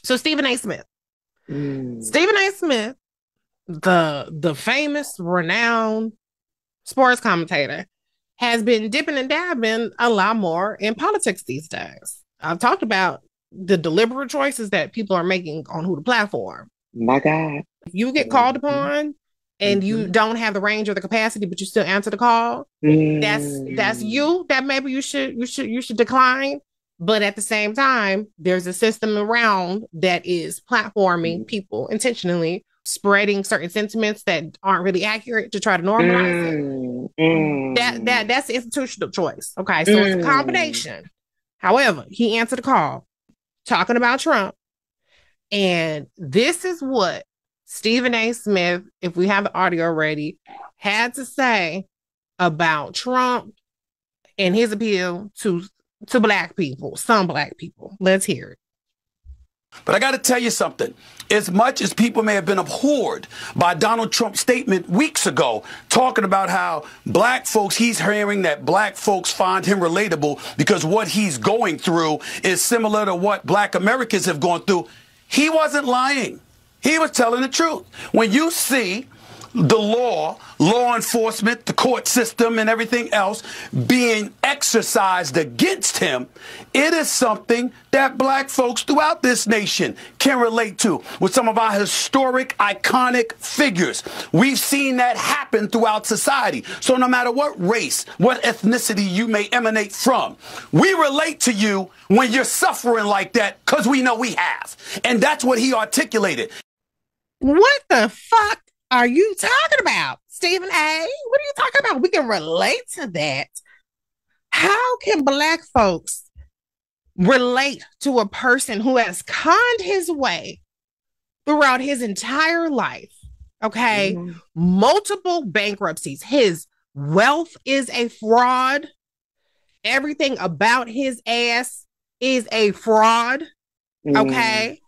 So Stephen A. Smith. Stephen A. Smith, the famous, renowned sports commentator, has been dipping and dabbing a lot more in politics these days. I've talked about the deliberate choices that people are making on who to platform. My God. You get called upon and you don't have the range or the capacity, but you still answer the call. That's you. That maybe you should decline. But at the same time, there's a system around that is platforming people intentionally, spreading certain sentiments that aren't really accurate to try to normalize it. That's the institutional choice. Okay, so it's a combination. However, he answered the call talking about Trump. And this is what Stephen A. Smith, if we have the audio ready, had to say about Trump and his appeal to Black people, some Black people. Let's hear it. But I got to tell you something. As much as people may have been abhorred by Donald Trump's statement weeks ago, talking about how Black folks, he's hearing that Black folks find him relatable because what he's going through is similar to what Black Americans have gone through. He wasn't lying. He was telling the truth. When you see the law enforcement, the court system, and everything else being exercised against him, it is something that Black folks throughout this nation can relate to with some of our historic, iconic figures. We've seen that happen throughout society. So no matter what race, what ethnicity you may emanate from, we relate to you when you're suffering like that because we know we have. And that's what he articulated. What the fuck are you talking about, Stephen A? What are you talking about? We can relate to that. How can Black folks relate to a person who has conned his way throughout his entire life? Okay. Multiple bankruptcies. His wealth is a fraud. Everything about his ass is a fraud. Okay.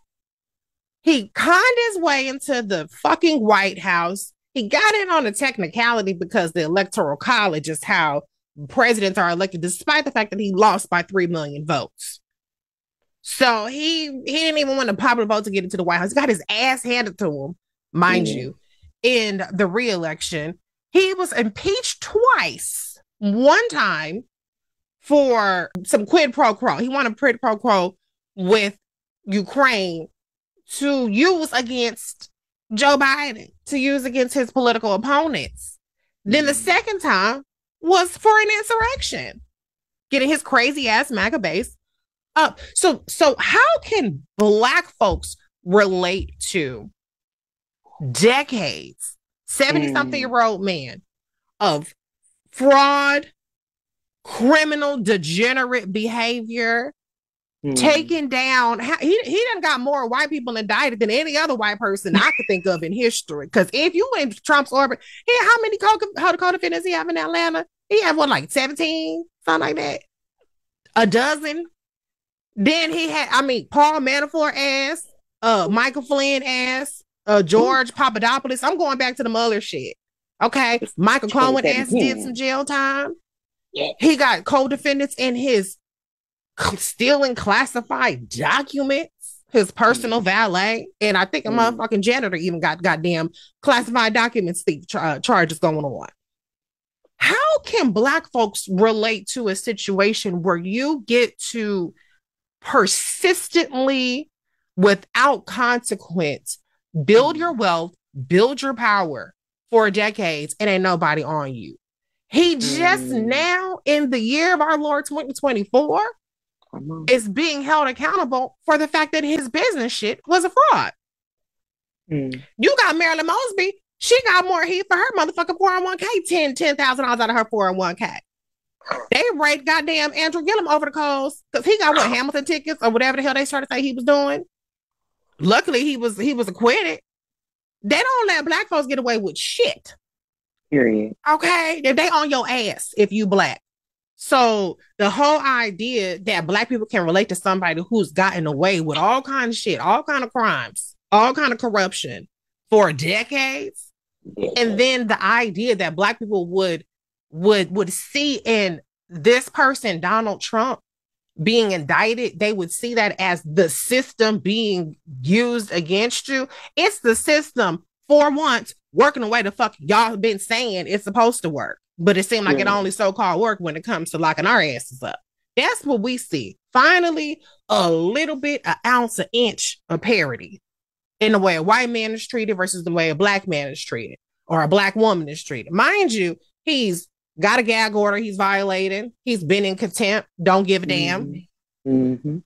He conned his way into the fucking White House. He got in on a technicality because the Electoral College is how presidents are elected, despite the fact that he lost by 3 million votes. So he didn't even want a popular vote to get into the White House. He got his ass handed to him, mind you, in the re-election. He was impeached twice. One time for some quid pro quo. He wanted quid pro quo with Ukraine to use against Joe Biden, to use against his political opponents. Then the second time was for an insurrection, getting his crazy ass MAGA base up. So how can Black folks relate to decades, 70-something-year-old man of fraud, criminal, degenerate behavior, taking down, he done got more white people indicted than any other white person I could think of in history. Because if you in Trump's orbit, how many co-defendants he have in Atlanta? He have what, like 17, something like that, a dozen. Then he had, Paul Manafort ass, Michael Flynn ass, George Papadopoulos. I'm going back to the Mueller shit. Okay, Michael Cohen ass did some jail time. He got co-defendants in his stealing classified documents, his personal valet, and I think a motherfucking janitor even got goddamn classified documents charges going on. How can Black folks relate to a situation where you get to persistently, without consequence, build your wealth, build your power for decades, and ain't nobody on you? He just now, in the year of our Lord 2024, is being held accountable for the fact that his business shit was a fraud. You got Marilyn Mosby. She got more heat for her motherfucking 401k, $10,000 out of her 401k. They raped goddamn Andrew Gillum over the coals because he got Hamilton tickets or whatever the hell they started to say he was doing. Luckily, he was acquitted. They don't let Black folks get away with shit. Period. Okay, they on your ass if you Black. So the whole idea that Black people can relate to somebody who's gotten away with all kind of shit, all kind of crimes, all kind of corruption for decades, and then the idea that Black people would see in this person, Donald Trump, being indicted, they would see that as the system being used against you. It's the system, for once, working the way the fuck y'all been saying it's supposed to work. But it seemed like it only so-called work when it comes to locking our asses up. That's what we see. Finally, a little bit, an ounce, an inch of parity in the way a white man is treated versus the way a black man is treated or a black woman is treated. Mind you, he's got a gag order he's violated. He's been in contempt. Don't give a damn. Mm-hmm.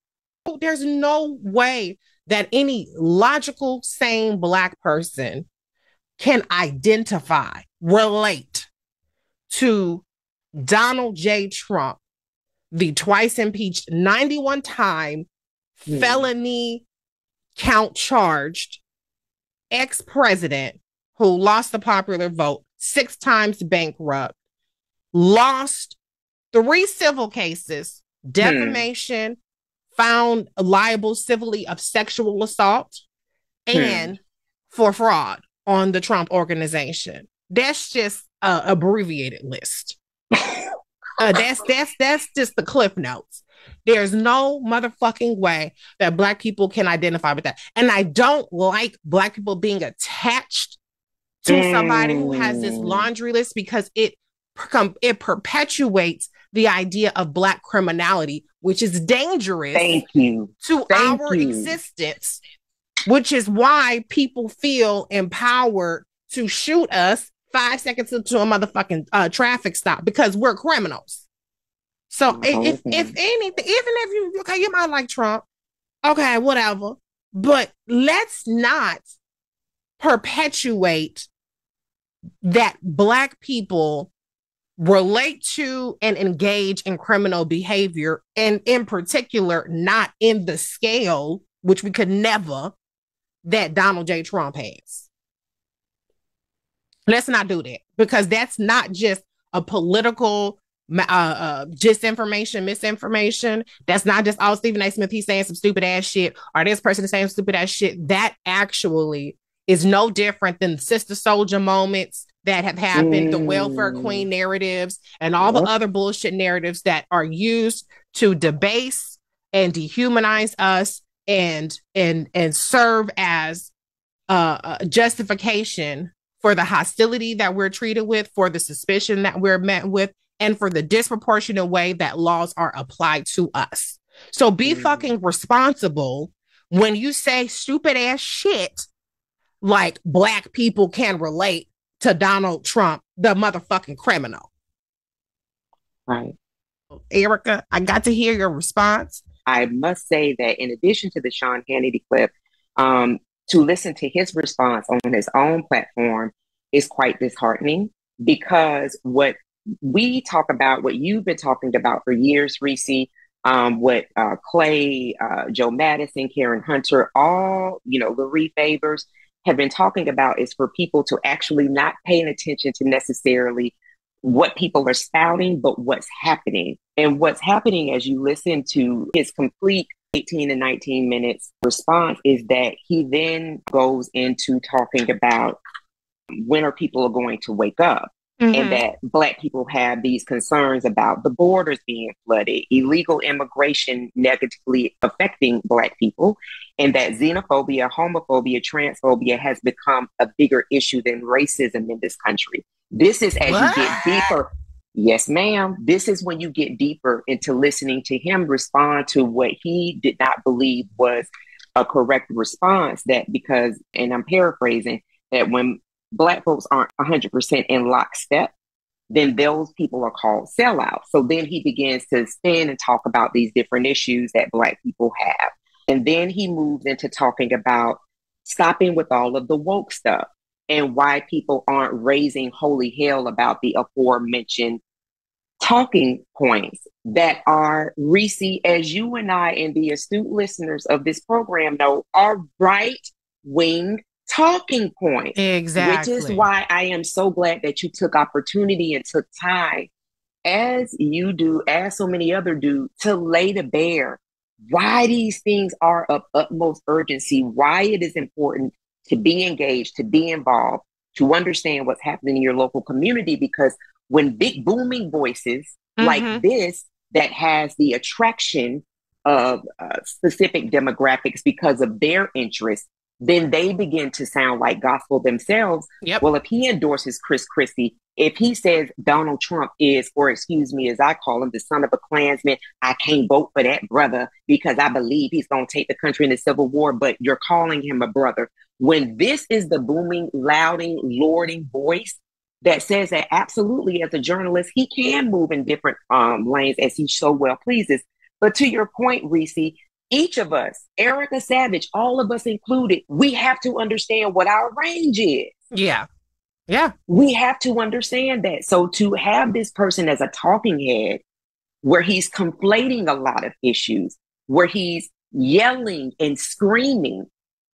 There's no way that any logical, sane black person can identify, relate to Donald J. Trump, the twice impeached, 91-time felony count charged ex-president who lost the popular vote, 6 times bankrupt, lost 3 civil cases, defamation, found liable civilly of sexual assault, and for fraud on the Trump organization. That's just an abbreviated list. That's just the cliff notes. There's no motherfucking way that black people can identify with that. And I don't like black people being attached to somebody who has this laundry list because it perpetuates the idea of black criminality, which is dangerous to our existence, which is why people feel empowered to shoot us 5 seconds into a motherfucking traffic stop because we're criminals. So if anything, even if you might like Trump, okay, whatever, but let's not perpetuate that black people relate to and engage in criminal behavior, and in particular, not in the scale, which we could never, that Donald J. Trump has. Let's not do that, because that's not just a political disinformation, misinformation. That's not just, oh, Stephen A. Smith, he's saying some stupid ass shit, or this person is saying stupid ass shit. That actually is no different than Sister Soldier moments that have happened, the welfare queen narratives, and all the other bullshit narratives that are used to debase and dehumanize us and serve as justification for the hostility that we're treated with, for the suspicion that we're met with, and for the disproportionate way that laws are applied to us. So be fucking responsible when you say stupid ass shit like black people can relate to Donald Trump, the motherfucking criminal. Right. Erica, I got to hear your response. I must say that in addition to the Sean Hannity clip, to listen to his response on his own platform is quite disheartening, because what we talk about, what you've been talking about for years, Reecie, what Clay, Joe Madison, Karen Hunter, all, Larry Favors have been talking about, is for people to actually not paying attention to necessarily what people are spouting, but what's happening. And what's happening as you listen to his complete 18 to 19 minutes response is that he then goes into talking about when are people going to wake up. And that Black people have these concerns about the borders being flooded, illegal immigration negatively affecting Black people, and that xenophobia, homophobia, transphobia has become a bigger issue than racism in this country. This is as you get deeper. Yes, ma'am. This is when you get deeper into listening to him respond to what he did not believe was a correct response. That because, and I'm paraphrasing, that when Black folks aren't 100% in lockstep, then those people are called sellouts. So then he begins to spin and talk about these different issues that Black people have. And then he moves into talking about stopping with all of the woke stuff and why people aren't raising holy hell about the aforementioned talking points that are, Reecie, as you and I and the astute listeners of this program know, are right-wing talking points. Exactly. Which is why I am so glad that you took opportunity and took time, as you do, as so many other do, to lay to bear why these things are of utmost urgency, why it is important to be engaged, to be involved, to understand what's happening in your local community. Because when big booming voices like this that has the attraction of specific demographics because of their interests, then they begin to sound like gospel themselves. Yep. Well, if he endorses Chris Christie, if he says Donald Trump is, or excuse me, as I call him, the son of a Klansman, I can't vote for that brother because I believe he's going to take the country in the Civil War, but you're calling him a brother. When this is the booming, louding, lording voice that says that absolutely, as a journalist, he can move in different lanes as he so well pleases. But to your point, Reecie, each of us, Erica Savage, all of us included, we have to understand what our range is. Yeah. Yeah. We have to understand that. So to have this person as a talking head, where he's conflating a lot of issues, where he's yelling and screaming,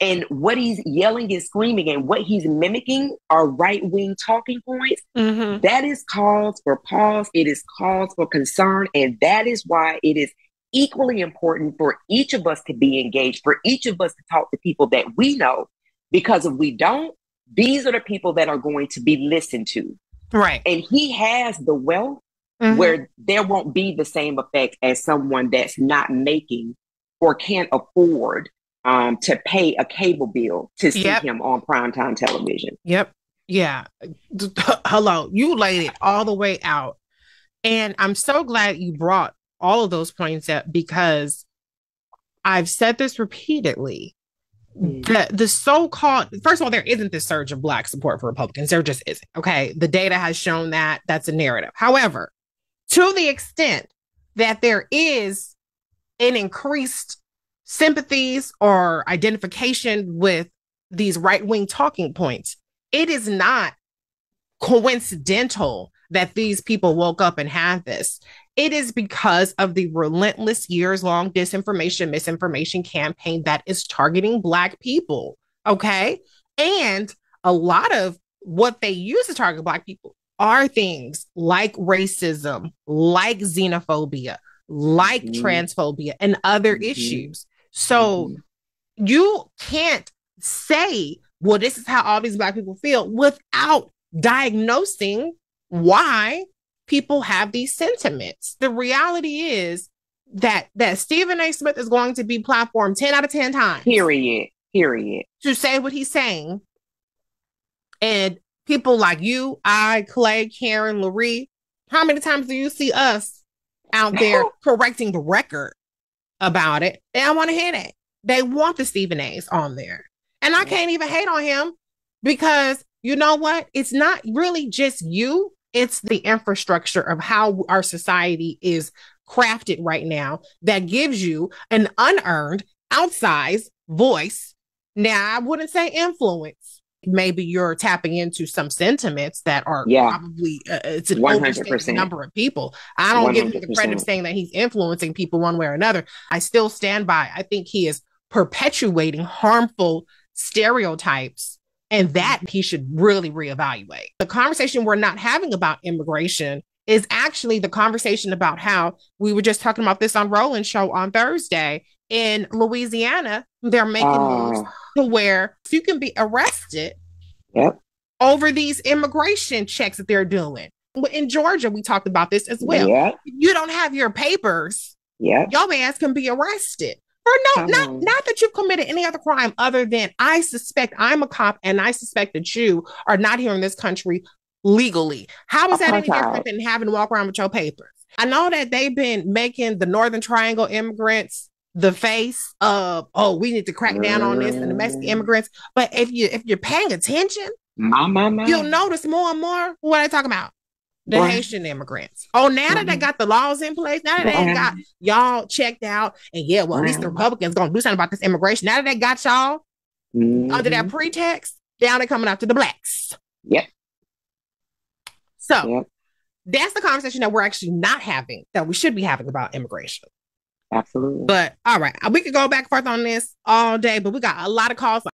and what he's yelling and screaming and what he's mimicking are right-wing talking points, that is cause for pause. It is cause for concern. And that is why it is equally important for each of us to be engaged, for each of us to talk to people that we know, because if we don't, these are the people that are going to be listened to. Right. And he has the wealth where there won't be the same effect as someone that's not making or can't afford to pay a cable bill to see him on primetime television. Yep. Yeah. Hello. You laid it all the way out. And I'm so glad you brought all of those points up, because I've said this repeatedly. The so-called, first of all, there isn't this surge of Black support for Republicans. There just isn't. Okay. The data has shown that. That's a narrative. However, to the extent that there is an increased sympathies or identification with these right-wing talking points, it is not coincidental that these people woke up and had this. It is because of the relentless years-long disinformation, misinformation campaign that is targeting Black people, okay? And a lot of what they use to target Black people are things like racism, like xenophobia, like transphobia, and other issues. So you can't say, well, this is how all these Black people feel, without diagnosing why people have these sentiments. The reality is that Stephen A. Smith is going to be platformed 10 out of 10 times. Period. To say what he's saying. And people like you, I, Clay, Karen, Laree, how many times do you see us out there correcting the record about it? They don't want to hear that. They want the Stephen A's on there. And I can't even hate on him, because you know what? It's not really just you. It's the infrastructure of how our society is crafted right now that gives you an unearned, outsized voice. Now, I wouldn't say influence. Maybe you're tapping into some sentiments that are probably, it's an 100% number of people. I don't 100%. Give him the credit of saying that he's influencing people one way or another. I still stand by. I think he is perpetuating harmful stereotypes, and that he should really reevaluate. The conversation we're not having about immigration is actually the conversation about how we were just talking about this on Roland's show on Thursday. In Louisiana, they're making moves to where you can be arrested over these immigration checks that they're doing. In Georgia, we talked about this as well. You don't have your papers, your ass can be arrested. Or not that you've committed any other crime other than I suspect I'm a cop and I suspect that you are not here in this country legally. How is that any different than having to walk around with your papers? I know that they've been making the Northern Triangle immigrants the face of, oh, we need to crack down on this and the Mexican immigrants. But if you're paying attention, you'll notice more and more what I talk about. The Haitian immigrants. Oh, now that they got the laws in place, now that they got y'all checked out, and at least the Republicans gonna do something about this immigration. Now that they got y'all under that pretext, now they're coming after the Blacks. So that's the conversation that we're actually not having, that we should be having about immigration. Absolutely. But all right, we could go back and forth on this all day, but we got a lot of calls.